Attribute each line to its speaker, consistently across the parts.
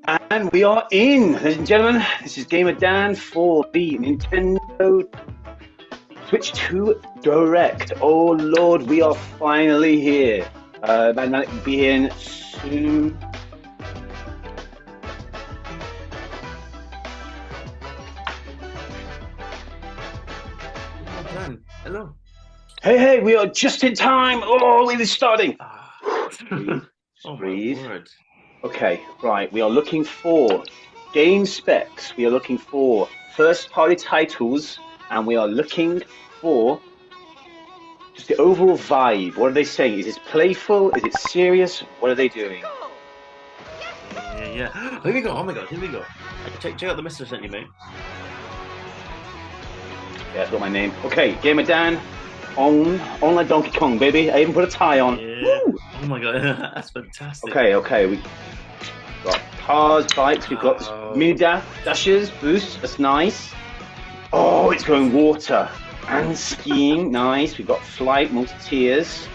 Speaker 1: And we are in, ladies and gentlemen. This is Gamer Dan for the Nintendo Switch 2 Direct. Oh Lord, we are finally here. MatMadik will be in soon.
Speaker 2: Hello.
Speaker 1: Hey, we are just in time. Oh, we're starting. Breathe.
Speaker 2: Oh
Speaker 1: Breathe.
Speaker 2: my word.
Speaker 1: Okay, right. We are looking for game specs. We are looking for first-party titles, and we are looking for just the overall vibe. What are they saying? Is it playful? Is it serious? What are they doing?
Speaker 2: Yeah. Here we go. Oh my god, here we go. Check out the message I sent you, mate.
Speaker 1: Yeah, that's got my name. Okay, Gamer Dan, on like Donkey Kong, baby. I even put a tie on.
Speaker 2: Yeah.
Speaker 1: Woo!
Speaker 2: Oh my god, that's fantastic.
Speaker 1: Okay. We got cars, bikes. We've got mini dashes, boosts. That's nice. Oh, it's going water and skiing. Nice. We've got flight, multi-tiers.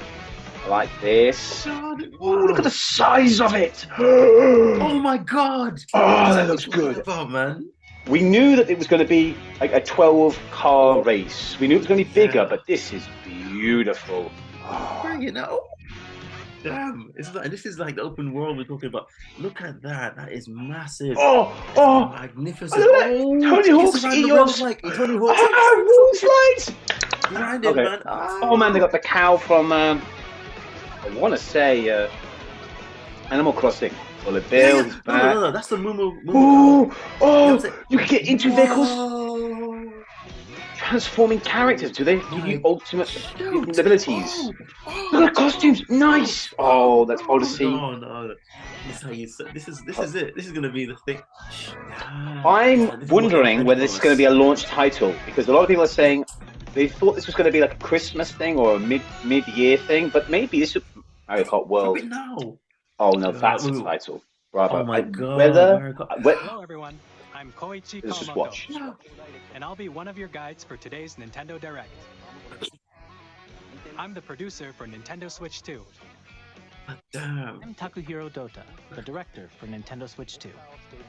Speaker 1: I like this.
Speaker 2: God,
Speaker 1: Oh, look at the size of it.
Speaker 2: Oh my god.
Speaker 1: Oh, that looks good.
Speaker 2: About, man.
Speaker 1: We knew that it was going to be like a 12-car race. We knew it was going to be bigger, but this is beautiful.
Speaker 2: Bring it out. Damn, this is like the open world we're talking about. Look at that. That is massive.
Speaker 1: Oh,
Speaker 2: magnificent.
Speaker 1: Look at that. Tony Hawk's Eos.
Speaker 2: Tony Hawk's
Speaker 1: slides.
Speaker 2: Grind it, man.
Speaker 1: Oh man, they got the cow from I want to say Animal Crossing. Bullet Bill, he's back.
Speaker 2: No, that's the Moo.
Speaker 1: You can get into vehicles. Transforming characters. Do they give you ultimate abilities? Look at the costumes. Nice. Oh, that's Odyssey.
Speaker 2: No. This is how you say. This is it. This is going to be the thing.
Speaker 1: I'm wondering whether this is going to be a launch title, because a lot of people are saying they thought this was going to be like a Christmas thing or a mid-year thing, but maybe this is Mario Kart World.
Speaker 2: Now.
Speaker 1: Oh no, that's the title. Bravo.
Speaker 2: Oh my god.
Speaker 3: Hello everyone, I'm Koichi
Speaker 1: Let's just
Speaker 3: Kawamoto,
Speaker 1: watch.
Speaker 3: and I'll be one of your guides for today's Nintendo Direct. I'm the producer for Nintendo Switch 2.
Speaker 2: Damn.
Speaker 4: I'm Takuhiro Dota, the director for Nintendo Switch 2.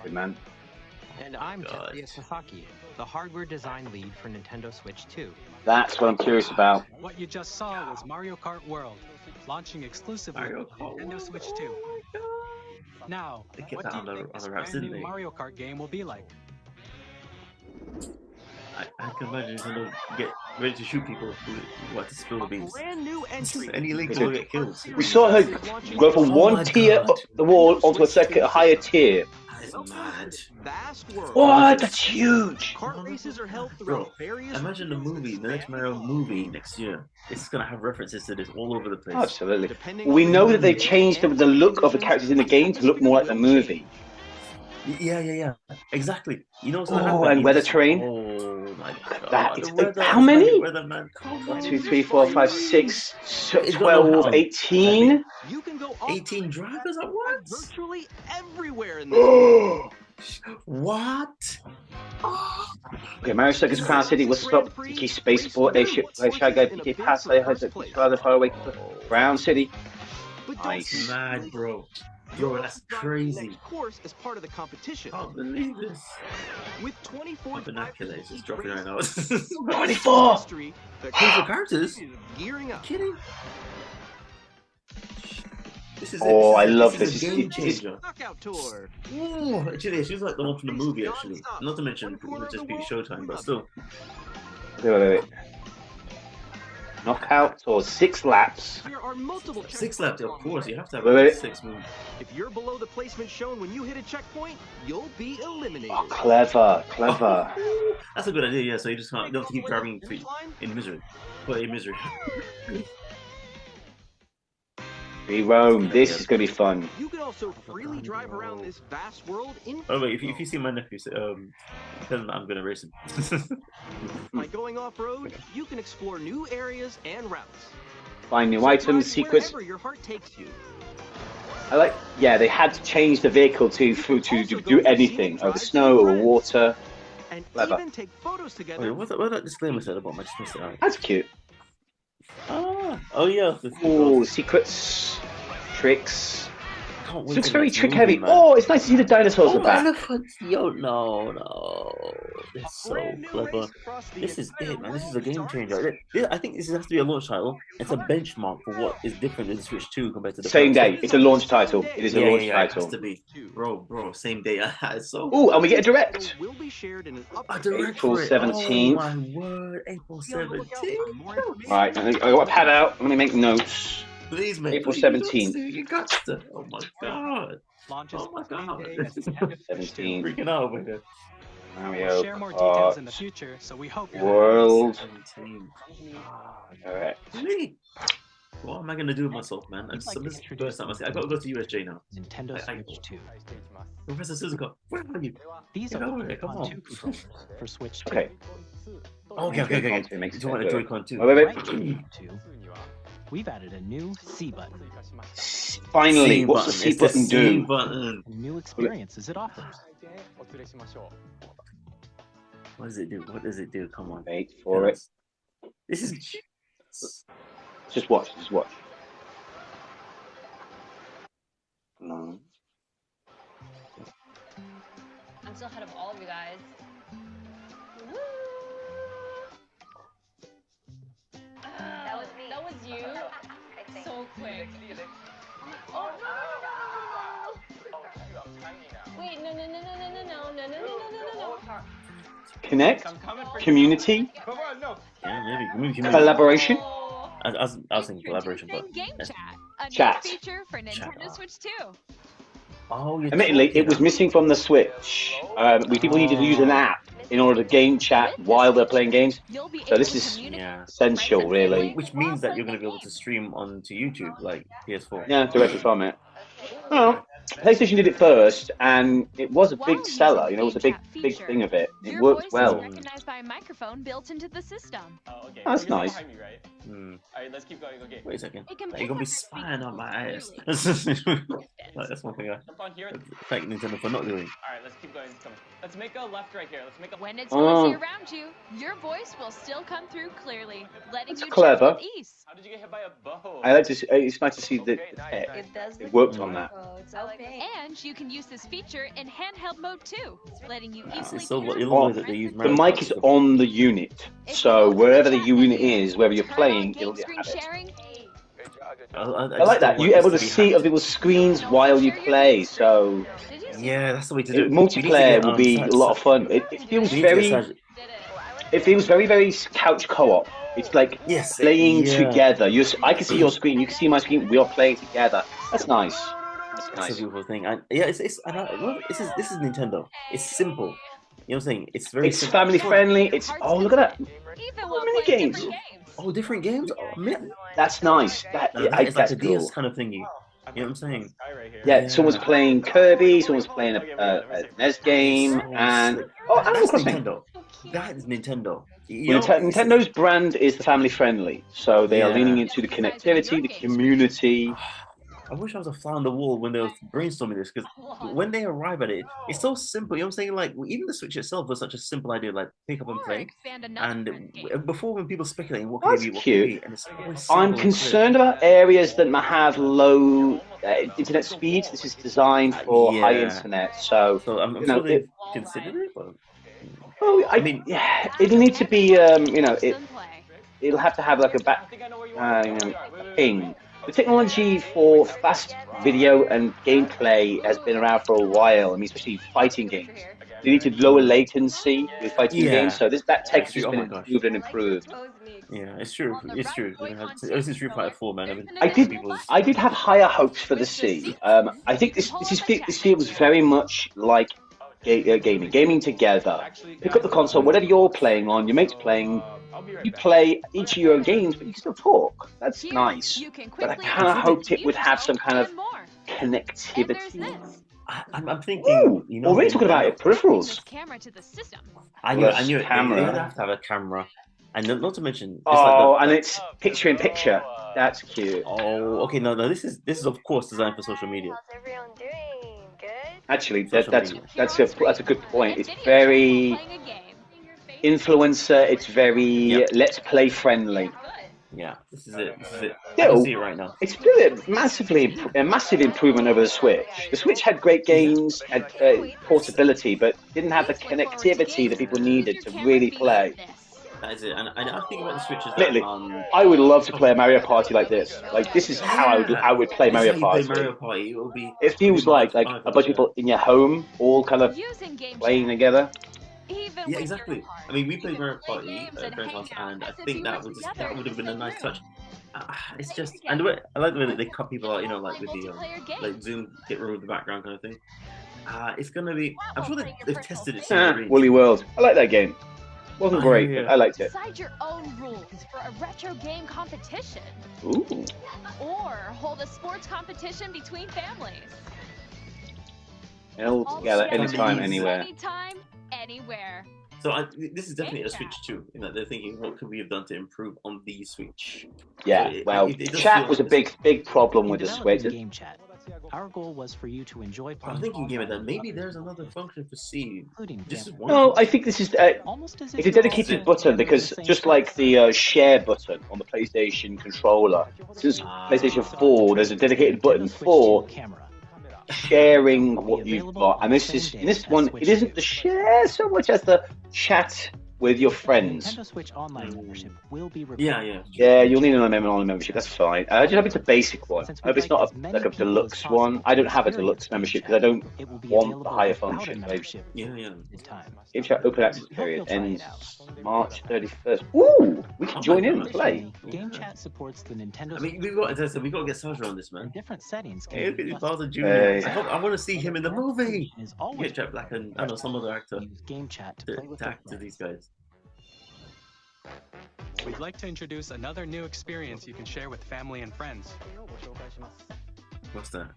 Speaker 1: Good man.
Speaker 4: And I'm Tetsuya Sasaki, the hardware design lead for Nintendo Switch 2.
Speaker 1: That's what I'm curious about.
Speaker 3: What you just saw was Mario Kart World, launching exclusively on Nintendo Switch 2. Now, what do you think this brand new Mario Kart game will be like?
Speaker 2: I can imagine Nintendo get ready to shoot people who want to spill the beans.
Speaker 5: Brand new entry.
Speaker 2: Any link will get killed.
Speaker 1: We saw her go from one tier up the wall onto a higher tier.
Speaker 2: That is mad.
Speaker 5: Vast world.
Speaker 1: What? That's huge.
Speaker 5: Kart races are held
Speaker 2: Bro,
Speaker 5: throughout various.
Speaker 2: imagine the next Mario movie next year. It's gonna have references to this all over the place.
Speaker 1: Absolutely. We know that they changed the look of the characters in the game to look more like the movie.
Speaker 2: Yeah. Exactly. You know what's gonna
Speaker 1: Oh,
Speaker 2: happen?
Speaker 1: and weather terrain.
Speaker 2: Oh my god.
Speaker 1: That how many?
Speaker 2: Weatherman.
Speaker 1: 1, 2, 3, 4, 5, 6, 12, 18.
Speaker 5: You can go
Speaker 2: 18 drivers at once?
Speaker 5: virtually everywhere in this.
Speaker 2: What?
Speaker 1: Okay, Mario Circus Crown City, what's up? Tiki Spaceport, Airship, Shy Guy, PK Pass, Father Far Away, Brown City. Nice.
Speaker 2: Mad, bro. Bro, that's crazy.
Speaker 5: Next course as part of the competition.
Speaker 2: I can't believe this.
Speaker 5: With 24
Speaker 2: My binoculars is dropping right now.
Speaker 1: 24!
Speaker 5: History, the
Speaker 2: 24 characters?
Speaker 5: gearing up.
Speaker 2: Kidding? This is
Speaker 1: Oh, I love
Speaker 2: this.
Speaker 1: this.
Speaker 2: Is a game changer.
Speaker 5: Knockout tour.
Speaker 2: Oh, actually, she's like the one from the movie, actually. Not to mention, it would just be Showtime, but still.
Speaker 1: Wait. Knockout or 6 laps.
Speaker 5: There are multiple
Speaker 2: 6 laps, of course. You have to have
Speaker 1: Wait.
Speaker 2: 6 moves.
Speaker 5: If you're below the placement shown when you hit a checkpoint, you'll be eliminated.
Speaker 1: Oh, clever.
Speaker 2: That's a good idea, yeah. So you just can't, you don't have to keep driving in misery. But in misery.
Speaker 1: Be Rome. This is going to be fun.
Speaker 5: You can also freely drive around this vast world in.
Speaker 2: Oh wait, if you see my nephew, tell him that I'm gonna race him.
Speaker 5: By going off-road, you can explore new areas and routes.
Speaker 1: Find new items, secrets.
Speaker 5: Wherever your heart takes you.
Speaker 1: They had to change the vehicle to do anything over snow or water.
Speaker 5: And
Speaker 1: Clever.
Speaker 5: even take photos together.
Speaker 2: Wait, what that disclaimer said about my just missed it out.
Speaker 1: That's cute.
Speaker 2: Oh yeah.
Speaker 1: Oh, secrets, tricks.
Speaker 2: can't wait.
Speaker 1: It looks
Speaker 2: for the
Speaker 1: very
Speaker 2: next
Speaker 1: trick
Speaker 2: movie,
Speaker 1: heavy.
Speaker 2: man.
Speaker 1: Oh, it's nice to see the dinosaurs are back.
Speaker 2: Elephants! Yo, no. It's so clever. This is it, man. This is a game changer. I think this has to be a launch title. It's a benchmark for what is different in Switch 2 compared to the
Speaker 1: Same
Speaker 2: first.
Speaker 1: day. It's a launch title. It is a launch
Speaker 2: It
Speaker 1: title.
Speaker 2: has to be. Bro, same day. So
Speaker 1: Oh, and we get a direct.
Speaker 5: Will be shared in an
Speaker 1: April 17th.
Speaker 2: Oh my word, April 17th.
Speaker 1: Right, I got my pad out. Let me make notes.
Speaker 2: Please, man.
Speaker 1: April 17th.
Speaker 2: You got to. Oh my god.
Speaker 3: Launches
Speaker 2: Oh my
Speaker 3: the same
Speaker 2: god.
Speaker 3: day as the end of Switch 2.
Speaker 1: 17th.
Speaker 2: Freaking out, man.
Speaker 3: We'll share more details in the future, so we hope you
Speaker 1: World.
Speaker 2: 17.
Speaker 1: Alright.
Speaker 2: Sweet. What am I gonna do with myself, man? This is the first time I see. I gotta go to USJ now.
Speaker 3: Nintendo Switch 2.
Speaker 2: Professor Suzuka, where are you?
Speaker 3: These
Speaker 2: Get
Speaker 3: are
Speaker 2: over here, come on.
Speaker 3: 2 controllers for Switch 2.
Speaker 1: Okay.
Speaker 2: Okay. Do you want a Joy-Con too?
Speaker 1: Wait.
Speaker 3: Right to 2, we've added a new C button.
Speaker 1: Finally, what's the C button do?
Speaker 2: Button.
Speaker 3: A new experiences it offers.
Speaker 2: What does it do? What does it do? Come on.
Speaker 1: Wait for it.
Speaker 2: This is.
Speaker 1: Just watch. No.
Speaker 6: I'm still ahead of all of you guys. Woo! That was me. That was you? So quick. Oh, no! Wait, no.
Speaker 1: Connect? Community?
Speaker 2: Yeah, maybe.
Speaker 1: Collaboration?
Speaker 2: I was thinking collaboration, but
Speaker 7: Game Chat, a
Speaker 1: Chat.
Speaker 7: new feature for Nintendo Switch 2.
Speaker 2: oh,
Speaker 1: Admittedly, it was missing from the Switch. People needed to use an app in order to game chat while they're playing games.
Speaker 7: You'll be
Speaker 1: So
Speaker 7: able
Speaker 1: this
Speaker 7: to
Speaker 1: is
Speaker 7: communicate
Speaker 1: essential, really.
Speaker 2: Which means that you're going to be able to stream onto YouTube, like PS4.
Speaker 1: Yeah, directly from it. Well, PlayStation did it first, and it was a big seller. You know, it was a big thing of it. It
Speaker 7: Your
Speaker 1: worked
Speaker 7: voice
Speaker 1: well.
Speaker 7: is recognized by a microphone built into the system.
Speaker 8: Oh, okay.
Speaker 1: That's nice.
Speaker 8: Behind me, right? Alright, let's keep going. Okay.
Speaker 2: Wait a second.
Speaker 7: It can
Speaker 2: You're
Speaker 7: pick
Speaker 2: going to be
Speaker 7: up
Speaker 2: spying on my ass. That's one thing I
Speaker 8: Jump on here.
Speaker 2: thank Nintendo for not doing.
Speaker 8: Alright, let's keep going. Let's make a left right here. Let's make a.
Speaker 7: When it's noisy around you, your voice will still come through clearly, letting
Speaker 1: That's
Speaker 7: you
Speaker 1: clever.
Speaker 7: chat with ease.
Speaker 8: How did you get hit by a bow?
Speaker 1: I like to see, it's nice to see the tech. It worked on that.
Speaker 7: And you can use this feature in handheld mode too, letting you easily
Speaker 2: It's so
Speaker 7: hear
Speaker 2: illinois that they use
Speaker 1: The mic is on the unit, so wherever the unit is, wherever you're playing, it'll
Speaker 7: game
Speaker 1: have
Speaker 7: screen
Speaker 1: it.
Speaker 7: sharing.
Speaker 1: I like that. You're able to see other people's screens while you play, so
Speaker 2: Yeah, that's the way to do it.
Speaker 1: multiplayer will be a lot of fun. It feels very, very couch co-op. It's like playing together. I can see your screen, you can see my screen. We are playing together. That's nice.
Speaker 2: That's a beautiful thing. This is Nintendo. It's simple. You know what I'm saying? It's very.
Speaker 1: It's family friendly. It's look at that.
Speaker 7: Even
Speaker 1: while mini games.
Speaker 2: Different games. Oh, man.
Speaker 1: That's nice.
Speaker 2: It's like a
Speaker 1: cool.
Speaker 2: DS kind of thingy. You know what I'm saying?
Speaker 1: Yeah, someone's playing Kirby, someone's playing a NES game, and Animal Crossing.
Speaker 2: Nintendo. That is Nintendo.
Speaker 1: Nintendo's brand is the family friendly, so they are leaning into the connectivity, the community.
Speaker 2: I wish I was a fly on the wall when they were brainstorming this, because when they arrive at it, it's so simple. You know what I'm saying? Like, even the Switch itself was such a simple idea, like pick up and play. And before, when people speculating, what could it be? And it's always
Speaker 1: I'm concerned about areas that might have low internet speeds. This is designed for high internet, so
Speaker 2: I'm sure they've considered it. But
Speaker 1: I mean, it'll need to be, it'll have to have like a back ping. The technology for fast video and gameplay has been around for a while. I mean, especially fighting games. You need to lower latency with fighting games, so that tech has been improved and improved.
Speaker 2: Yeah, it's true. It's true. This is Street Fighter 4, man.
Speaker 1: I did have higher hopes for the C. I think this feels very much like gaming together. Pick up the console, whatever you're playing on, your mate's playing. You play each of your own games, but you still talk. That's nice. But I kind of hoped it would have some kind of connectivity.
Speaker 2: I'm thinking,
Speaker 1: we're talking about it, peripherals.
Speaker 2: I knew it. Camera. They have to have a camera, and not to mention.
Speaker 1: And it's picture in picture. That's cute.
Speaker 2: Oh, okay. No. This is of course designed for social media.
Speaker 6: How's everyone doing? Good?
Speaker 1: Actually, that's a good point. It's very influencer. It's very let's play friendly.
Speaker 2: Yeah, this is it. This is it. I
Speaker 1: Still,
Speaker 2: can see it right now.
Speaker 1: it's still a massive improvement over the Switch. The Switch had great games, had portability, but didn't have the connectivity that people needed to really play.
Speaker 2: That is it. And I think about the Switch is that
Speaker 1: Literally, I would love to play a Mario Party like this. Like, this is how I would play Mario Party.
Speaker 2: Mario Party. It will be.
Speaker 1: It feels like a bunch of people in your home, all kind of playing together.
Speaker 2: Yeah, exactly. I mean, we played Mario Party at friend's house, and I think that would have been a nice touch. It's just, and the way, I like the way that they cut people out, you know, like with the like zoom, get rid of the background kind of thing. It's gonna be. I'm sure they've tested it.
Speaker 1: Woolly World. I like that game. Wasn't great, but I liked it.
Speaker 7: Decide your own rules for a retro game competition.
Speaker 1: Ooh.
Speaker 7: Or hold a sports competition between families.
Speaker 1: And all together, anytime, anywhere.
Speaker 7: Anytime, anywhere.
Speaker 2: So this is definitely a Switch 2. You know, they're thinking, what could we have done to improve on the Switch?
Speaker 1: Yeah,
Speaker 2: so
Speaker 1: chat was a big problem with the Switch.
Speaker 4: Game chat. Our goal was for you to enjoy.
Speaker 2: I'm thinking, game that maybe there's another function for C.
Speaker 1: No, I think this is it's a dedicated button because just like the share button on the PlayStation controller, since PlayStation 4, there's a dedicated button for sharing what you've got, and this one it isn't the share so much as the chat with your friends.
Speaker 4: Nintendo Switch Online membership will be
Speaker 2: yeah.
Speaker 1: You'll need an online membership. That's fine. I just hope it's a basic one. I hope it's not like a deluxe one. I don't have a deluxe membership because I don't want the higher function.
Speaker 2: Yeah.
Speaker 1: Game chat open access period ends March 31st. Ooh, we can join in and play.
Speaker 4: Game chat supports the Nintendo.
Speaker 2: I mean, we've got to get Sergio on this, man.
Speaker 4: Different settings.
Speaker 2: Hey, look at this Bowser Jr. I want to see him in the movie. Get Jack Black and I don't know some other actor.
Speaker 4: Game chat to
Speaker 2: act to these guys.
Speaker 3: We'd like to introduce another new experience you can share with family and friends.
Speaker 2: What's that?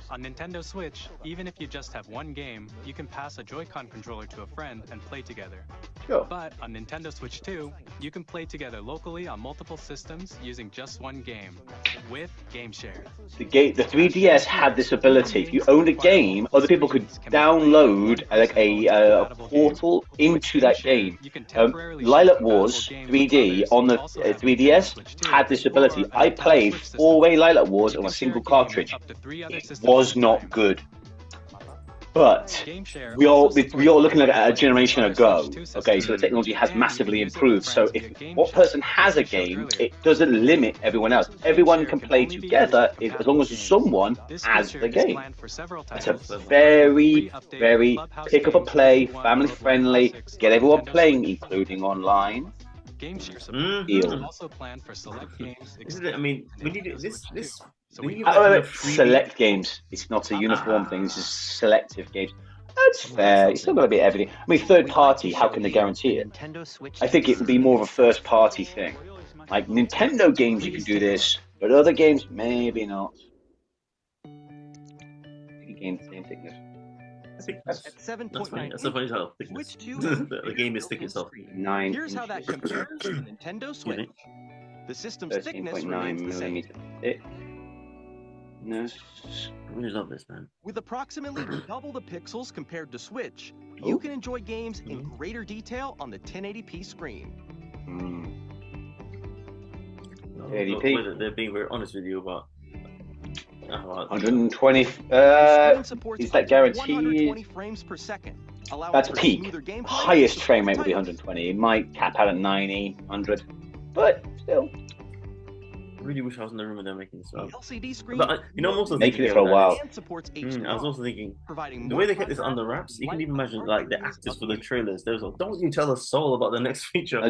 Speaker 3: On Nintendo Switch, even if you just have one game, you can pass a Joy-Con controller to a friend and play together.
Speaker 1: Sure.
Speaker 3: But on Nintendo Switch 2, you can play together locally on multiple systems using just one game, with Game Share.
Speaker 1: The 3DS had this ability. If you owned a game, other people could download like a portal into that game. Lilac Wars 3D on the 3DS had this ability. I played 4-way Lilac Wars on a single cartridge. It was not good. But we are looking at a generation ago. Okay, so the technology has massively improved. So if one person has a game, it doesn't limit everyone else. Everyone can play together as long as someone has the game. It's a very pick up and play, family friendly, get everyone playing, including online.
Speaker 3: Game Share support also planned for select games.
Speaker 2: I mean, we need this.
Speaker 1: Select games. It's not a uniform thing. This is selective games. That's fair. It's still got to be everything. I mean, third party. How can they guarantee it? I think it would be more of a first party thing. Like Nintendo games, you can do this, but other games, maybe not. Game same thickness.
Speaker 5: At 7.9.
Speaker 2: That's a funny title. The game is thick itself.
Speaker 1: 9.
Speaker 5: Here's how that compares to the Nintendo Switch. The system's thickness remains the same.
Speaker 2: We love this, man.
Speaker 5: With approximately double the pixels compared to Switch, you can enjoy games in greater detail on the 1080p screen.
Speaker 1: 1080p.
Speaker 2: They're being very honest with you about
Speaker 1: 120. Is that guaranteed?
Speaker 5: 120 frames per second.
Speaker 1: That's peak. Highest frame rate will be 120. It might cap out at 90, 100, but still.
Speaker 2: I really wish I was in the room when they're making this up.
Speaker 5: LCD screen.
Speaker 2: But I'm also
Speaker 1: making it for a while.
Speaker 2: I was also thinking the way they kept this under wraps. You can even imagine like the actors for the trailers. There's like, don't you tell a soul about the next feature.
Speaker 1: The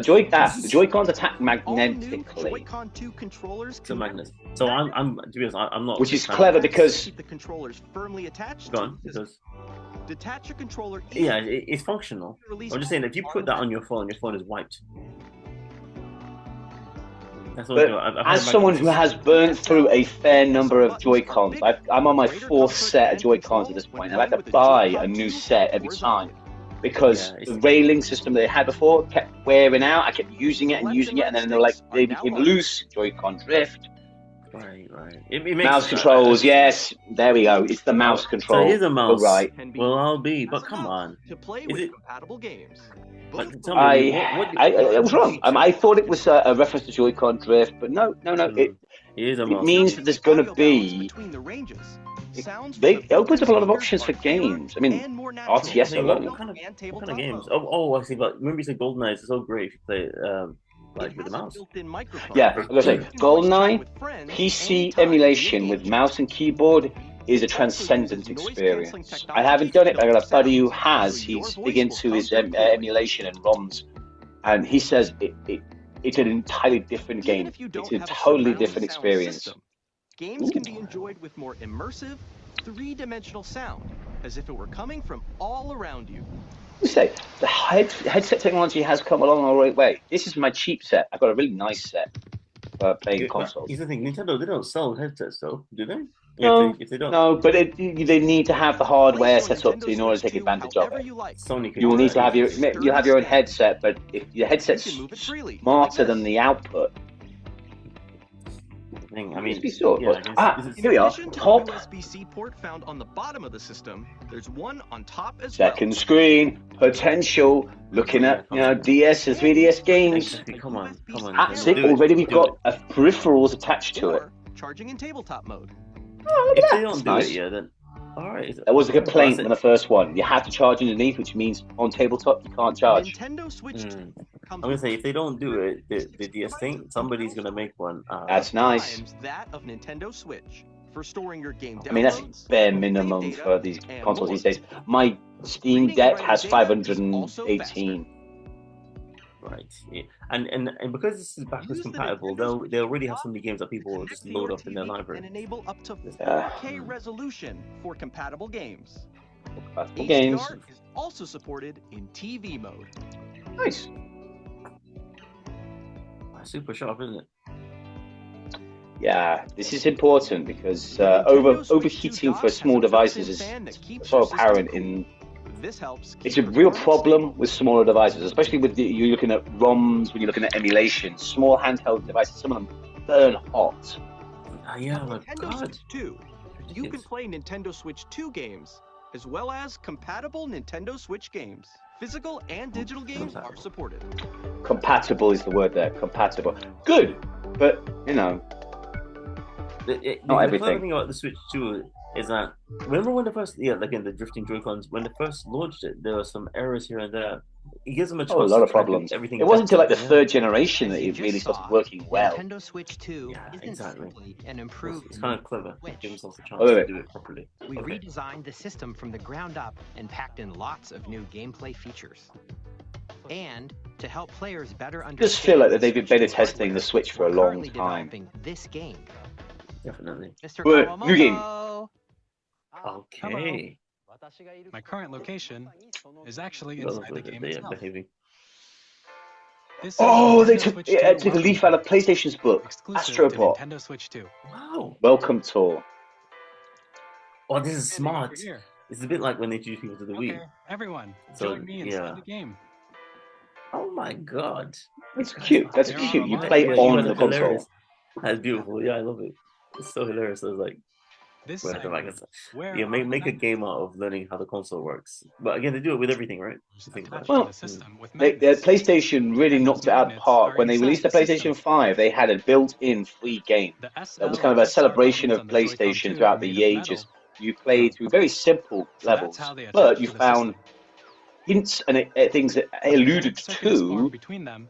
Speaker 1: Joy-Cons attack magnetically.
Speaker 5: Joy-Con 2 controllers.
Speaker 2: It's a magnet. So I'm to be honest, I'm not.
Speaker 1: Which is clever because
Speaker 5: keep the controllers firmly attached.
Speaker 2: Go on, because
Speaker 5: detach your controller.
Speaker 2: Yeah, it's functional. I'm just saying if you put that on your phone is wiped.
Speaker 1: But as someone who has burnt through a fair number of Joy-Cons, I'm on my 4th set of Joy-Cons at this point. I have to buy a new set every time because the railing system they had before kept wearing out. I kept using it, and then they became loose. Joy-Con drift.
Speaker 2: Right. It makes
Speaker 1: mouse controls, yes. There we go. It's the mouse control.
Speaker 2: So it is a mouse.
Speaker 1: You're right.
Speaker 2: Well, I'll be, but come on.
Speaker 5: To play with compatible games.
Speaker 2: But tell me,
Speaker 1: I was wrong. I thought it was a reference to Joy-Con drift, but no. It means that there's going to be. It opens up a lot of options for games. I mean, RTS alone.
Speaker 2: What kind of games? Oh, I see. But remember you said GoldenEye is so great if you play it like with the mouse.
Speaker 1: Yeah, I'm gonna say GoldenEye PC emulation with mouse and keyboard is a transcendent experience. I haven't done it, but I got a buddy who has. He's big into his emulation and ROMs, and he says it's an entirely different game. It's a totally different experience.
Speaker 5: Games can be enjoyed with more immersive, three-dimensional sound, as if it were coming from all around you.
Speaker 1: Say the headset technology has come along a right way. This is my cheap set. I've got a really nice set for playing consoles.
Speaker 2: Here's the thing: Nintendo, they don't sell headsets, though, do they?
Speaker 1: No,
Speaker 2: if they don't.
Speaker 1: No, but they need to have the hardware set up in order to take advantage of it.
Speaker 2: Sony
Speaker 1: you will need to have you have your own headset, but if your headset's smarter than the output.
Speaker 2: I mean,
Speaker 1: here we are. Top
Speaker 5: USB-C port found on the bottom of the system. There's one on top as
Speaker 1: second screen potential. Looking at DS and 3DS games.
Speaker 2: Come on.
Speaker 1: That's it. Already we've got peripherals attached to it.
Speaker 5: Charging in tabletop mode.
Speaker 1: Oh,
Speaker 2: if they don't do it, yeah, then all right.
Speaker 1: That was a complaint on the first one. You have to charge underneath, which means on tabletop you can't charge.
Speaker 5: Nintendo Switch.
Speaker 2: I'm gonna say if they don't do it, the DS thing, somebody's gonna make one.
Speaker 1: That's nice.
Speaker 5: That of Nintendo Switch for storing your game.
Speaker 1: I mean, that's bare minimum for these consoles these days. My Steam Deck has 518.
Speaker 2: Right, yeah. And because this is backwards compatible, they'll already have so many games that people will just load up in their library.
Speaker 5: And enable up to 4K resolution for compatible games.
Speaker 1: Compatible games
Speaker 5: is also supported in TV mode.
Speaker 1: Nice.
Speaker 2: Super sharp, isn't it?
Speaker 1: Yeah, this is important because overheating for small devices is so apparent in. It's a real problem with smaller devices, especially with you're looking at ROMs, when you're looking at emulation. Small handheld devices, some of them burn hot.
Speaker 2: Yeah, my
Speaker 5: Nintendo
Speaker 2: God.
Speaker 5: Switch 2. You can play Nintendo Switch 2 games, as well as compatible Nintendo Switch games. Physical and digital games are supported.
Speaker 1: Compatible is the word there. Compatible. Good, but not everything.
Speaker 2: The clever thing about the Switch 2 is that remember when the first again the drifting Joy-Cons, when they first launched it, there were some errors here and there. It gives them a chance
Speaker 1: a lot
Speaker 2: to
Speaker 1: of problems.
Speaker 2: Everything
Speaker 1: it wasn't until like the third generation that it really started working well.
Speaker 4: Nintendo Switch 2 isn't simply an improved.
Speaker 2: It's kind of clever. It gives themselves a chance to do it properly.
Speaker 4: We redesigned the system from the ground up and packed in lots of new gameplay features. And to help players better understand,
Speaker 1: I just feel like that they've been beta testing the Switch for a long time.
Speaker 4: This game.
Speaker 2: Definitely.
Speaker 1: But new game.
Speaker 2: Okay.
Speaker 3: My current location is actually inside the game itself.
Speaker 1: They took a leaf out of PlayStation's book. Astrobot.
Speaker 3: Nintendo Switch 2.
Speaker 2: Wow.
Speaker 1: Welcome tour.
Speaker 2: Oh, this is smart. It's a bit like when they introduce people to the Wii.
Speaker 3: Everyone, join me inside the game.
Speaker 2: Oh my God.
Speaker 1: That's cute. That's cute. You play on the console.
Speaker 2: Hilarious. That's beautiful. Yeah, I love it. It's so hilarious. I was like, make a game out of learning how the console works. But again, they do it with everything, right?
Speaker 1: Well, PlayStation really knocked it out of the park. When they released the PlayStation 5, they had a built-in free game. That was kind of a celebration of PlayStation throughout the ages. You played through very simple levels, but you found hints and things that alluded to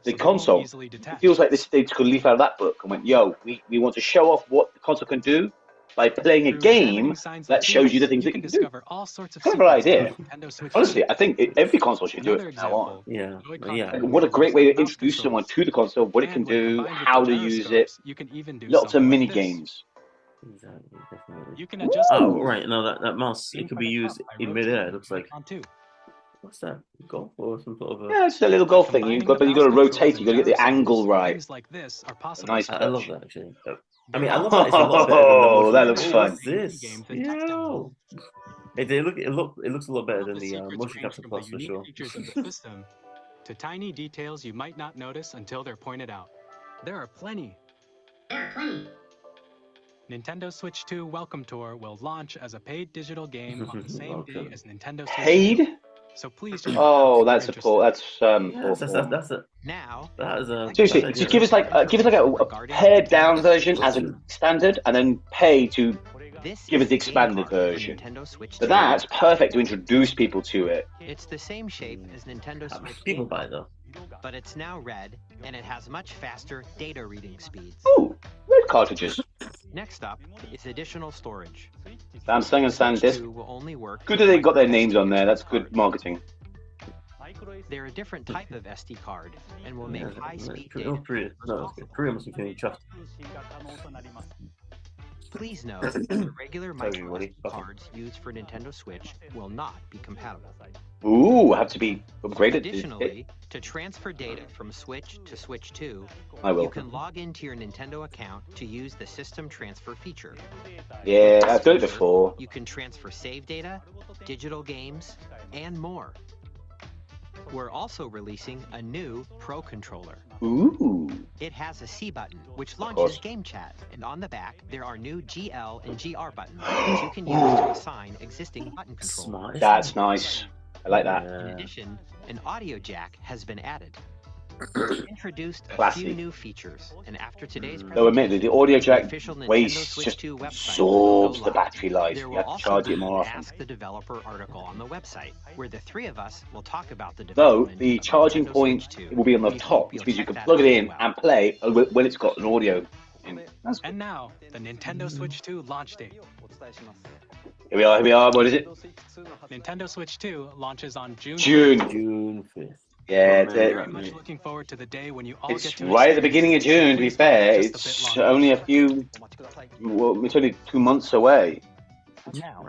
Speaker 1: the console. It feels like they took a leaf out of that book and went, yo, we want to show off what the console can do by playing a game that shows you the things that you can do. Clever idea. Honestly, I think every console should do it from now on.
Speaker 2: Yeah.
Speaker 1: What a great way to introduce someone to the console, what it can do, how to use it. Lots of mini games.
Speaker 2: Exactly, definitely.
Speaker 3: You can adjust.
Speaker 2: Oh, right. No, that mouse, it could be used in midair. It looks like. What's that? Golf or some sort of?
Speaker 1: Yeah, it's a little golf thing. You've got to rotate. You've got to get the angle right. Nice.
Speaker 2: I love that actually. I mean, I love that. It's a lot better than
Speaker 1: that looks fun.
Speaker 2: What's this? It looks a lot better than the Motion Capture Plus for sure.
Speaker 3: To tiny details you might not notice until they're pointed out. There are plenty. Nintendo Switch 2 Welcome Tour will launch as a paid digital game on the same day as Nintendo Switch 2.
Speaker 1: Paid?
Speaker 3: So please check
Speaker 1: Oh,
Speaker 3: out
Speaker 1: that's a poor. That's
Speaker 2: That's a.
Speaker 4: Now,
Speaker 2: That is a.
Speaker 1: Seriously, just give us like a pared down version as a standard, and then pay to give us the expanded version. But that's perfect to introduce people to it.
Speaker 4: It's the same shape as Nintendo Switch.
Speaker 2: People buy it though.
Speaker 4: But it's now red, and it has much faster data reading speeds.
Speaker 1: Oh, red cartridges.
Speaker 4: Next up is additional storage.
Speaker 1: Samsung and SanDisk.
Speaker 4: Will only work.
Speaker 1: Good that they got their names on there. That's good marketing.
Speaker 4: They're a different type of SD card and will make high-speed data.
Speaker 2: Korea must be feeling chuffed.
Speaker 4: Please note that the regular micro SD cards used for Nintendo Switch will not be compatible.
Speaker 1: Ooh, have to be upgraded.
Speaker 4: Additionally, to transfer data from Switch to Switch 2, you can log into your Nintendo account to use the system transfer feature.
Speaker 1: Yeah, I've done it before.
Speaker 4: You can transfer save data, digital games, and more. We're also releasing a new Pro Controller.
Speaker 1: Ooh.
Speaker 4: It has a C button, which launches Game Chat, and on the back, there are new GL and GR buttons, which you can use to assign existing button controls.
Speaker 1: That's nice. I like that.
Speaker 4: In addition, an audio jack has been added. We've introduced a few new features, and after today's
Speaker 1: Though admittedly, the audio jack wastes, just absorbs the battery life. You have to charge it more often.
Speaker 4: Ask the Developer article on the website, where the three of us will talk about the
Speaker 1: Though
Speaker 4: development.
Speaker 1: the charging point will be on the top, which means you can plug it in and play when it's got an audio in.
Speaker 3: And now, the Nintendo Switch 2 launch date.
Speaker 1: Here we are. What is it?
Speaker 3: Nintendo Switch 2 launches on June
Speaker 2: 5th.
Speaker 1: Yeah,
Speaker 3: very much looking forward to the day when you all
Speaker 1: it's
Speaker 3: get to
Speaker 1: right at the beginning of June. To be fair, it's only it's only 2 months away.
Speaker 9: Now,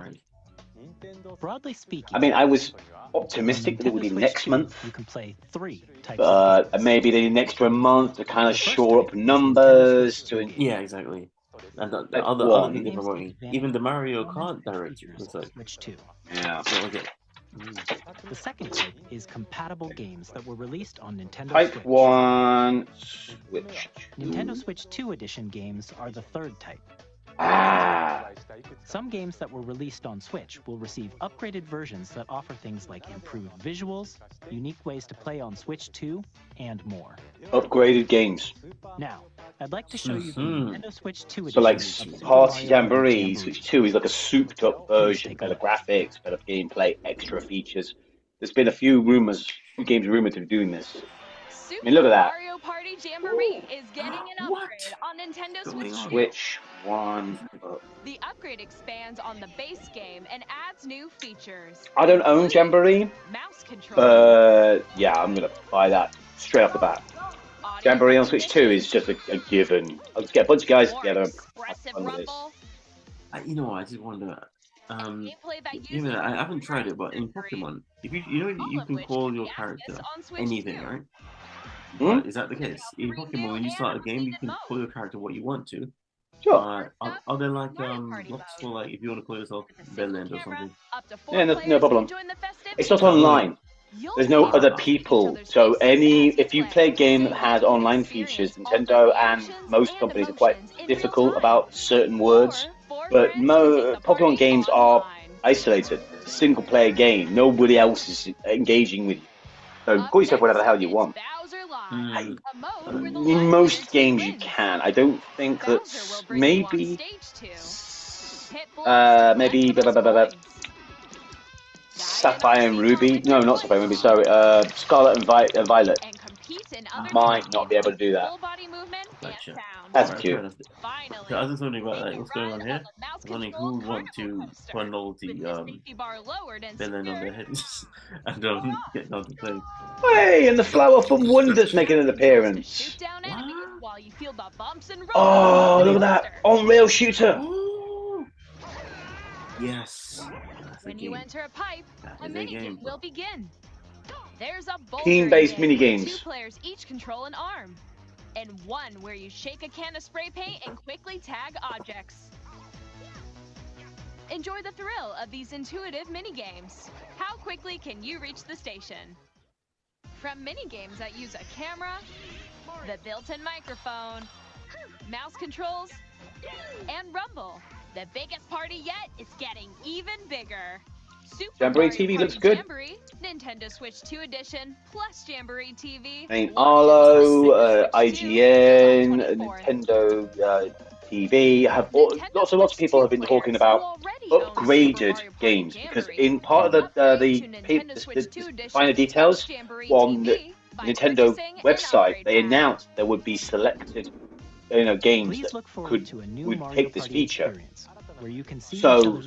Speaker 9: broadly speaking,
Speaker 1: I mean, I was optimistic that it would be next month.
Speaker 9: You can play 3 types
Speaker 1: but maybe they need an extra month to kind of shore up numbers.
Speaker 2: Yeah, exactly. And the other thing they're promoting, even the Mario Kart Direct, it's like
Speaker 9: Switch 2.
Speaker 1: Yeah.
Speaker 2: Okay.
Speaker 9: The second type is compatible games that were released on Nintendo
Speaker 1: Type
Speaker 9: Switch.
Speaker 1: 1 Switch 2.
Speaker 9: Nintendo Switch 2 edition games are the third type. Some games that were released on Switch will receive upgraded versions that offer things like improved visuals, unique ways to play on Switch 2, and more.
Speaker 1: Upgraded games.
Speaker 9: Now, I'd like to show you the Nintendo Switch 2 edition.
Speaker 1: So like Party Jamboree, Switch 2 is like a souped up version, better graphics, better gameplay, extra features. There's been a few games rumored to be doing this. I mean, look at that.
Speaker 7: Mario Party Jamboree is getting an upgrade on Nintendo Switch 2.
Speaker 1: Switch 1.
Speaker 7: The upgrade expands on the base game and adds new features.
Speaker 1: I don't own Jamboree.
Speaker 7: Mouse control.
Speaker 1: Yeah, I'm gonna buy that straight off the bat. Jamboree on Switch 2 is just a given. I'll just get a bunch of guys together and have fun with this.
Speaker 2: You know what? I just wonder. I haven't tried it, but in Pokemon, if you can call your character anything, right? Is that the case? In Pokemon, when you start a game, you can call your character what you want to.
Speaker 1: Sure.
Speaker 2: Are there like blocks for like if you want to call yourself Bellend or something?
Speaker 1: Yeah, no problem. It's not online. There's no other people. So if you play a game that has online features, Nintendo and most companies are quite difficult about certain words. But Pokemon games are isolated. It's a single player game. Nobody else is engaging with you. So call yourself whatever the hell you want. In most games you can. I don't think that maybe Sapphire and Ruby. No, not Sapphire and Ruby. Sorry, Scarlet and Violet might not be able to do that.
Speaker 2: Gotcha.
Speaker 1: That's cute.
Speaker 2: So I was just wondering about what's going on here. I was wondering who would want to put a novelty Bellend on their heads and get down to play.
Speaker 1: Hey, and the Flower from Wonder's making an appearance. Oh, look at that on-rail shooter.
Speaker 2: Yes.
Speaker 7: When you enter a pipe, a minigame will begin. There's a
Speaker 1: team-based minigames.
Speaker 7: 2 players each control an arm, and one where you shake a can of spray paint and quickly tag objects. Enjoy the thrill of these intuitive minigames. How quickly can you reach the station? From minigames that use a camera, the built-in microphone, mouse controls, And Rumble, the biggest party yet, is getting even bigger. Super
Speaker 1: Jamboree
Speaker 7: Mario
Speaker 1: TV
Speaker 7: Party
Speaker 1: looks good.
Speaker 7: Jamboree, Nintendo Switch 2 edition, plus Jamboree TV.
Speaker 1: Saint
Speaker 7: launches
Speaker 1: Arlo,
Speaker 7: on Switch 2
Speaker 1: IGN,
Speaker 7: July 24th.
Speaker 1: Nintendo TV have lots of people have been talking about upgraded games because in part of the finer details on the Nintendo website they announced there would be selected games that would take this feature. So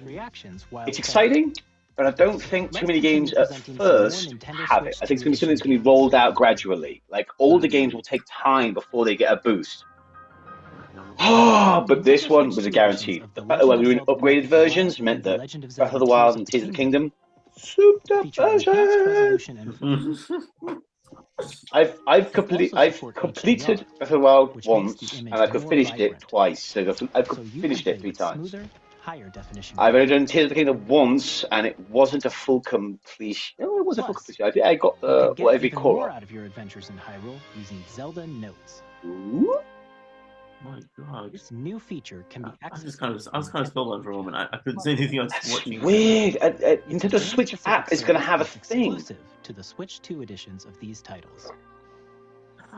Speaker 1: it's exciting, but I don't think too many games at first have it. I think it's going to be something that's going to be rolled out gradually. Like older games will take time before they get a boost. But this one was a guaranteed. The fact that we were doing upgraded versions meant that Breath of the Wild and Tears of the Kingdom, souped up version. I've completed Breath of the Wild once, and I've finished it twice. So I've finished it 3 times. I've only done Tears of the Kingdom once, and it wasn't a full completion. No, it wasn't a full completion. I got every core
Speaker 9: out of your adventures in Hyrule using Zelda Notes.
Speaker 1: Ooh.
Speaker 2: My God!
Speaker 9: This new feature can be accessed.
Speaker 2: I was kind of spellbound for a moment. I couldn't say anything. I was watching.
Speaker 1: Weird. Nintendo Switch app is going to have a thing
Speaker 9: exclusive to the Switch 2 editions of these titles.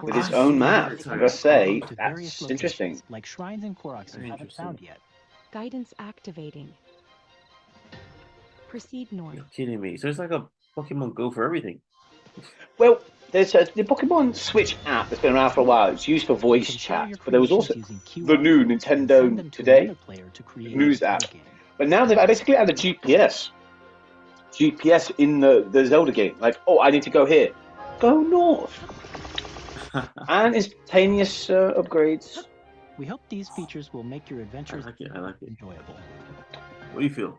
Speaker 1: With its own map. I gotta say, that's interesting.
Speaker 9: Like shrines and Koroks you haven't found yet.
Speaker 10: Guidance activating. Proceed north.
Speaker 2: You're kidding me. So it's like a Pokemon Go for everything.
Speaker 1: Well, there's the Pokemon Switch app that's been around for a while. It's used for voice chat, but there was also the new Nintendo Today news app. But now they've basically added GPS in the Zelda game. Like, oh, I need to go here. Go north. And instantaneous upgrades.
Speaker 9: We hope these features will make your adventures
Speaker 2: I like it.
Speaker 9: enjoyable.
Speaker 2: What do you feel?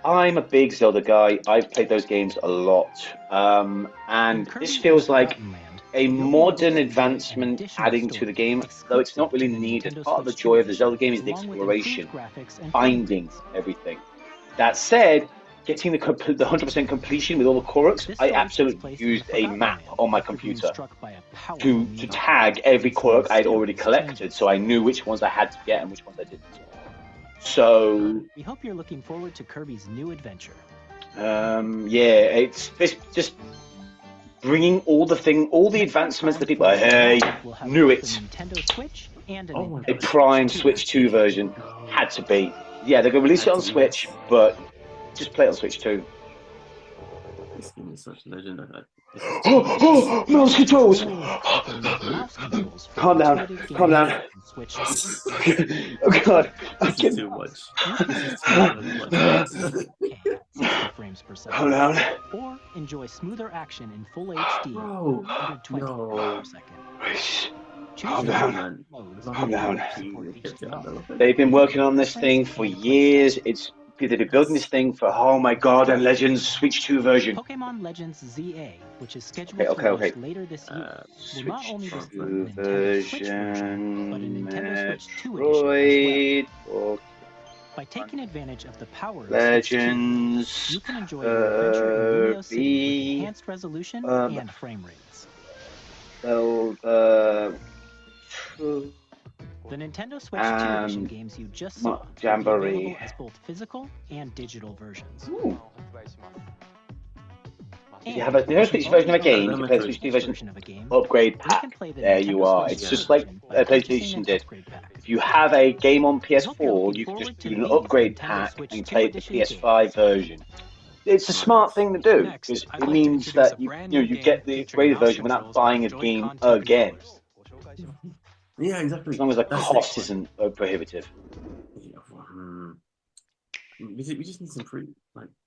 Speaker 1: I'm a big Zelda guy. I've played those games a lot. And this feels like a modern advancement adding to the game, though it's not really needed. Part of the joy of the Zelda game is the exploration, finding everything. That said, getting the 100% completion with all the Koroks, I absolutely used a map on my computer to tag every Korok I'd already collected, so I knew which ones I had to get and which ones I didn't. So
Speaker 9: we hope you're looking forward to Kirby's new adventure.
Speaker 1: It's just bringing all the advancements that people hey, knew it.
Speaker 9: Nintendo Switch and
Speaker 1: a prime Switch 2 version had to be. Yeah, they're going to release it on Switch, but just play it on Switch 2.
Speaker 2: This game is such a legend.
Speaker 1: Mouse controls! Calm down. Oh God.
Speaker 2: This is too much.
Speaker 9: Frames per second.
Speaker 1: Calm down.
Speaker 9: Or enjoy smoother action in full HD. 120 frames per second.
Speaker 1: Calm down. They've been working on this thing for years. They've been building this thing for, oh my God, and Legends Switch 2 version.
Speaker 9: Pokemon Legends ZA, which is scheduled to launch later this year, will not only be the Nintendo Switch version, but a Nintendo Switch 2 edition as well. By taking advantage of the power of
Speaker 1: Legends,
Speaker 9: Switch 2, you can enjoy your adventure in Lumio City with enhanced resolution and frame rates. The Nintendo Switch 2 edition games you just saw will be available as both physical and digital versions.
Speaker 1: If you have a Nintendo Switch version of a game, you play the Switch 2 version of a game, upgrade pack. There you are. It's just like PlayStation did. If you have a game on PS4, you can just do an upgrade pack and play the PS5 version. It's a smart thing to do because it means that you get the upgraded version without buying a game again.
Speaker 2: Yeah, exactly.
Speaker 1: As long as the cost isn't prohibitive.
Speaker 2: We just need some free.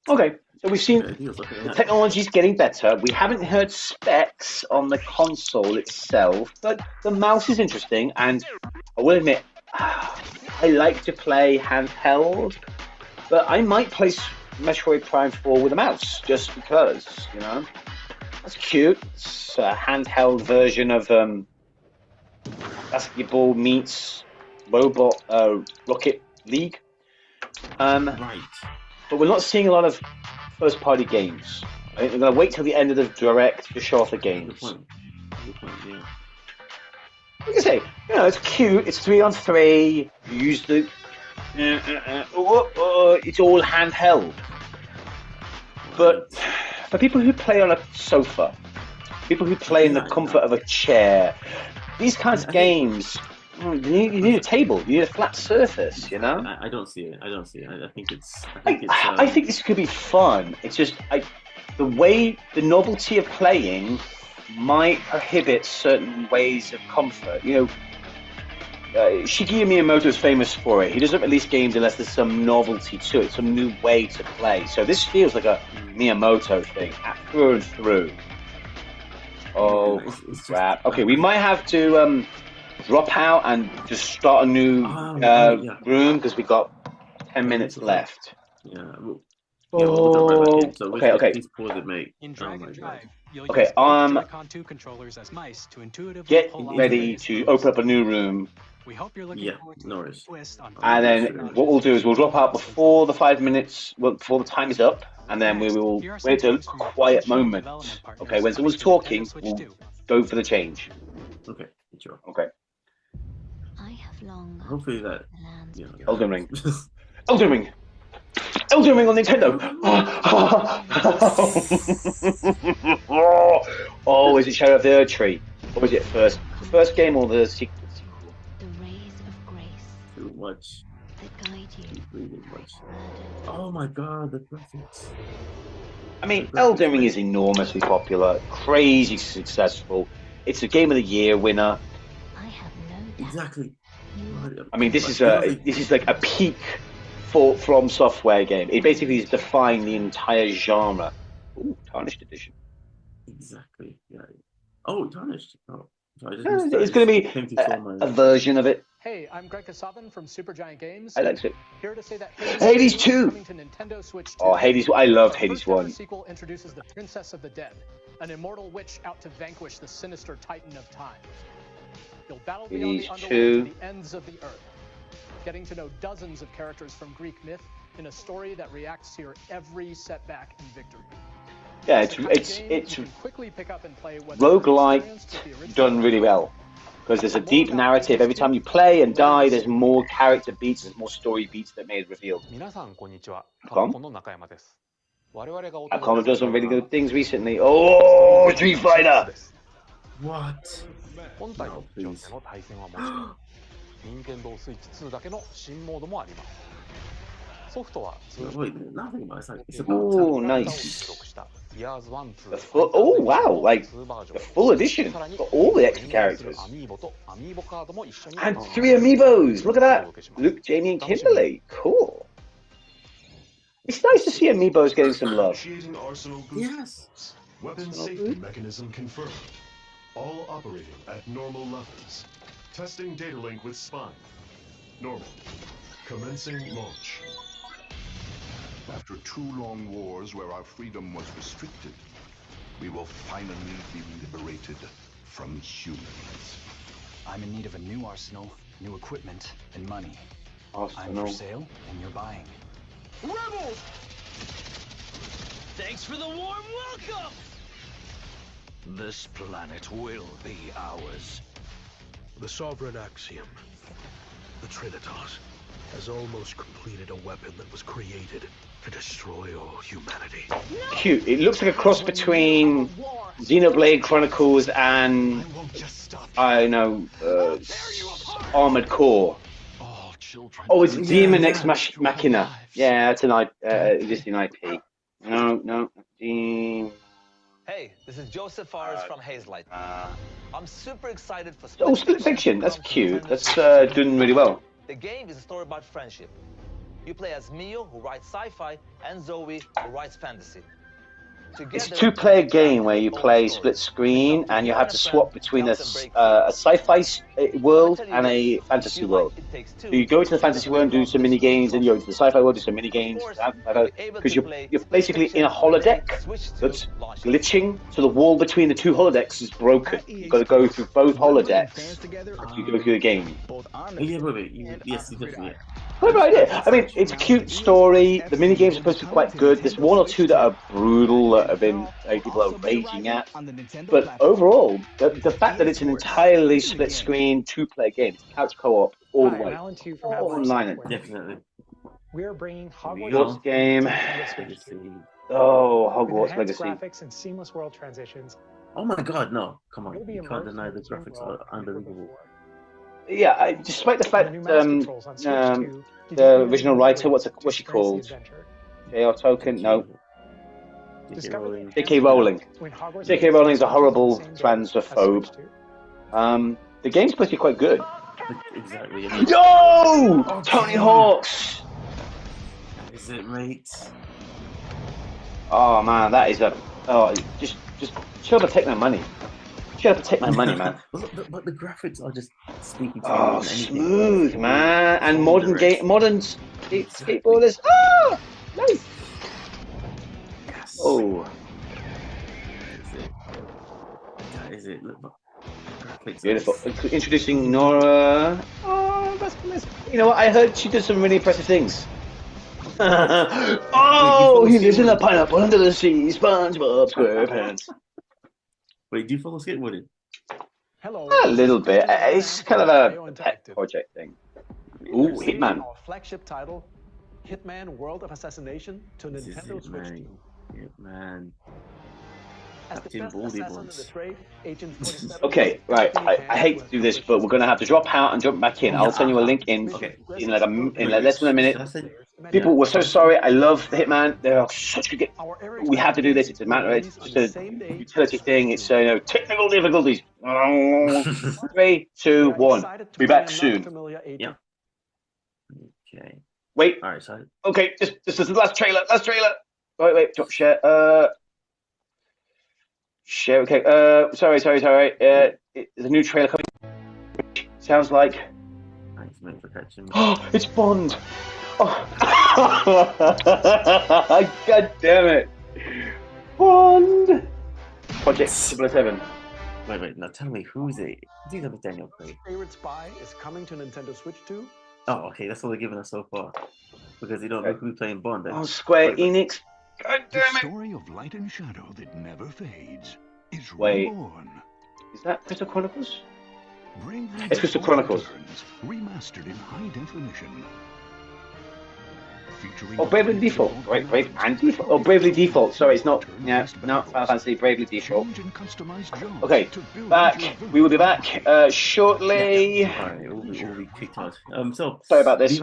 Speaker 1: Okay, so we've seen the technology's getting better. We haven't heard specs on the console itself, but the mouse is interesting, and I will admit, I like to play handheld, but I might play Metroid Prime 4 with a mouse, just because, That's cute. It's a handheld version of basketball meets robot Rocket League.
Speaker 2: Right.
Speaker 1: But we're not seeing a lot of first-party games. I think we're going to wait till the end of the Direct to show off the games.
Speaker 2: Good point, yeah.
Speaker 1: Like I say, it's cute. It's 3-on-3. You use the. It's all handheld. But for people who play on a sofa, people who play in the comfort of a chair, these kinds of games, you need a table. You need a flat surface.
Speaker 2: I don't see it. I think it's.
Speaker 1: I think this could be fun. It's just the novelty of playing might prohibit certain ways of comfort. Shigeru Miyamoto is famous for it. He doesn't release games unless there's some novelty to it, some new way to play. So this feels like a Miyamoto thing, through and through. Oh, crap. Okay, we might have to drop out and just start a new room because we've got 10 minutes left.
Speaker 2: Yeah.
Speaker 1: Okay.
Speaker 2: Please pause it, mate.
Speaker 3: In Drag and Drive, you'll
Speaker 1: okay,
Speaker 3: use Joy-Con 2 controllers as mice to intuitively
Speaker 1: get
Speaker 3: pull
Speaker 1: ready to open up a new room.
Speaker 3: We hope you're looking forward to a twist on
Speaker 1: and then what we'll do is we'll drop out before the 5 minutes, before the time is up, and then we will wait a quiet moment. Okay, when someone's talking, we'll go for the change.
Speaker 2: Okay, sure.
Speaker 1: Okay.
Speaker 10: I have long.
Speaker 2: Hopefully that.
Speaker 1: Elden Ring. Elden Ring. Elden Ring on Nintendo. Oh, is it Shadow of the Erd Tree? Or is it first game or the sequel?
Speaker 10: The rays of grace.
Speaker 2: Too much.
Speaker 10: That guide you.
Speaker 2: Really much. Oh my god, the graphics.
Speaker 1: I mean, Elden Ring is enormously popular, crazy successful. It's a Game of the Year winner.
Speaker 10: I have no doubt.
Speaker 2: Exactly.
Speaker 1: I mean, this is like a peak From Software game. It basically is defying the entire genre. Ooh, Tarnished Edition.
Speaker 2: Exactly. Yeah. Oh, Tarnished. Oh, sorry,
Speaker 1: it's going to be a version of it.
Speaker 11: Hey, I'm Greg Kasavin from Supergiant Games.
Speaker 1: I like it.
Speaker 11: Here to say that
Speaker 1: Hades 2.
Speaker 11: Coming to Nintendo Switch 2.
Speaker 1: Oh, Hades! I loved Hades 1.
Speaker 11: The sequel introduces the Princess of the Dead, an immortal witch out to vanquish the sinister Titan of Time. You'll battle beyond the underworld to the ends of the earth, getting to know dozens of characters from Greek myth in a story that reacts to your every setback and victory.
Speaker 1: Yeah, it's
Speaker 11: quickly pick up and play
Speaker 1: roguelike done really well. Because there's a deep narrative. Every time you play and die, there's more character beats, there's more story beats that made revealed. Capcom have done some really good things recently. Oh, Street Fighter!
Speaker 2: What? No, please. Wait, nothing about it's about
Speaker 1: oh, nice. Oh, wow, like the full edition. Got all the extra characters. And 3 amiibos. Look at that. Luke, Jamie, and Kimberly. Cool. It's nice to see amiibos getting some love.
Speaker 2: Yes.
Speaker 12: Weapon safety mechanism confirmed. All operating at normal levels. Testing data link with spine. Normal. Commencing launch.
Speaker 13: After 2 long wars where our freedom was restricted, we will finally be liberated from humans.
Speaker 14: I'm in need of a new arsenal, new equipment, and money.
Speaker 1: Arsenal.
Speaker 14: I'm for sale, and you're buying.
Speaker 15: Rebels! Thanks for the warm welcome! This planet will be ours.
Speaker 16: The Sovereign Axiom, the Trinitas, has almost completed a weapon that was created to destroy all humanity.
Speaker 1: Cute. It looks like a cross between Xenoblade Chronicles and Armored Core. Oh, it's Demon Ex Machina. Yeah, that's an existing IP. No.
Speaker 17: Hey, this is Joseph Fares from Hazelight. I'm super excited for
Speaker 1: Split Fiction. That's cute. That's doing really well.
Speaker 17: The game is a story about friendship. You play as Mio, who writes sci-fi, and Zoe, who writes fantasy.
Speaker 1: It's a 2-player game where you play split screen and you have to swap between a sci-fi world and a fantasy world. So you go to the fantasy world and do some mini games, and you go to the sci-fi world, do some mini games, because you're basically in a holodeck that's glitching, so the wall between the 2 holodecks is broken. You've got to go through both holodecks as you go through the game.
Speaker 2: Yeah, yes, definitely.
Speaker 1: Clever idea. I mean, it's a cute story. The mini games are supposed to be quite good. There's one or two that are brutal that have been people are raging at. But overall, the fact that it's an entirely split screen 2-player game, it's couch co-op all the way, all online.
Speaker 2: Definitely.
Speaker 11: We're bringing
Speaker 1: Hogwarts game. Oh, Hogwarts Legacy.
Speaker 11: Graphics and seamless world transitions.
Speaker 2: Oh my God, no! Come on, you can't deny the graphics are unbelievable.
Speaker 1: Yeah, despite the fact the original writer, what's she called? J.R. Tolkien? No. J.K. Rowling. J.K. Rowling is a horrible transphobe. The game's supposed to be quite good.
Speaker 2: Exactly.
Speaker 1: Yo! Tony Hawk's!
Speaker 2: Is it, mate?
Speaker 1: Oh man, that is a... Oh, just shut up and take my money. Shut up and take my money, man.
Speaker 2: But the graphics are just speaking to
Speaker 1: me. Smooth, man. And modern skateboarders. Oh, nice.
Speaker 2: Yes.
Speaker 1: Oh.
Speaker 2: That is it. Look, graphics.
Speaker 1: Beautiful. Introducing Nora. Oh, that's nice. You know what? I heard she did some really impressive things. Oh, he lives in a pineapple under the sea. SpongeBob SquarePants.
Speaker 2: Wait, do you follow skateboarding?
Speaker 11: Hello.
Speaker 1: A little bit. It's kind of a pet project thing. Ooh, Hitman.
Speaker 18: Our flagship title, Hitman: World of Assassination, to Nintendo Switch 2.
Speaker 2: Hitman.
Speaker 1: Okay, right. I hate to do this, but we're going to have to drop out and jump back in. I'll send you a link in in like less than a minute. People, we're so sorry. I love the Hitman. They are such good. We have to do this. It's a matter. It's just a utility thing. It's technical difficulties. 3, 2, 1. Be back soon.
Speaker 2: Yeah. Okay.
Speaker 1: Wait.
Speaker 2: All right. So.
Speaker 1: Okay. This is the last trailer. Wait. Drop share. Share. Okay. Sorry. There's a new trailer coming. Sounds like.
Speaker 2: Thanks, mate, for catching me.
Speaker 1: Oh, it's Bond. Oh. God damn it. Bond. Project 007.
Speaker 2: Wait. Now tell me, who's it? Is it Daniel Craig?
Speaker 18: Favorite Spy is coming to Nintendo Switch 2.
Speaker 2: Oh, okay. That's all they're giving us so far. Because they don't know who's playing Bond.
Speaker 1: Oh, Square Enix. God damn it.
Speaker 13: The story of light and shadow that never fades is
Speaker 1: reborn. Is that Crystal Chronicles? It's Crystal Chronicles.
Speaker 13: Remastered in high definition.
Speaker 1: Oh, Bravely Default. Right, Brave and Default. Oh, Bravely Default. Sorry, it's not. Yeah, no, Final Fantasy Bravely Default. Okay, back. We will be back shortly.
Speaker 2: Alright, we'll be kicked out. So
Speaker 1: sorry about this.